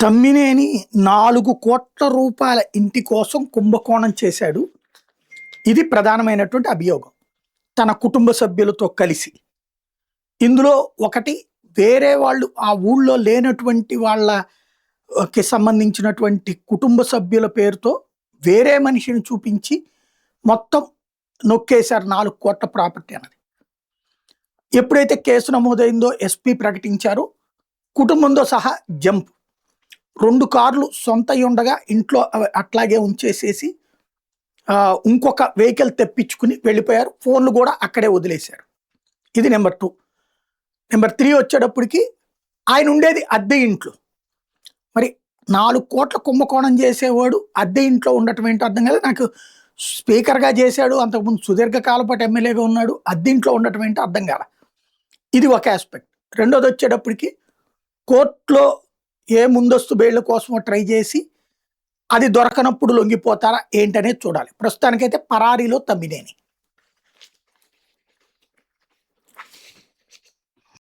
తమ్మినేని 4 కోట్ల రూపాయల ఇంటి కోసం కుంభకోణం చేశాడు. ఇది ప్రధానమైనటువంటి అభియోగం. తన కుటుంబ సభ్యులతో కలిసి. ఇందులో ఒకటి వేరే వాళ్ళు ఆ ఊళ్ళో లేనటువంటి వాళ్ళకి సంబంధించినటువంటి కుటుంబ సభ్యుల పేరుతో వేరే మనిషిని చూపించి మొత్తం నొక్కేశారు 4 కోట్ల ప్రాపర్టీ అన్నది. ఎప్పుడైతే కేసు నమోదైందో ఎస్పీ ప్రకటించారు. కుటుంబంతో సహా జంప్. 2 కార్లు సొంతయి ఉండగా ఇంట్లో అట్లాగే ఉంచేసేసి ఇంకొక వెహికల్ తెప్పించుకుని వెళ్ళిపోయారు. ఫోన్లు కూడా అక్కడే వదిలేశారు. ఇది నెంబర్ 2. నెంబర్ 3 వచ్చేటప్పటికి ఆయన ఉండేది అద్దె ఇంట్లో. మరి 4 కోట్ల కుంభకోణం చేసేవాడు అద్దె ఇంట్లో ఉండటం ఏంటో అర్థం కాదు నాకు. స్పీకర్గా చేశాడు, అంతకుముందు సుదీర్ఘకాల పాటు ఎమ్మెల్యేగా ఉన్నాడు, అద్దె ఇంట్లో ఉండటం ఏంటో అర్థం కాల. ఇది ఒక ఆస్పెక్ట్. రెండోది వచ్చేటప్పటికి కోర్టులో ఏ ముందస్తు బెయిల్ కోసమో ట్రై చేసి అది దొరకనప్పుడు లొంగిపోతారా ఏంటనేది చూడాలి. ప్రస్తుతానికైతే పరారీలో తమ్మినేని.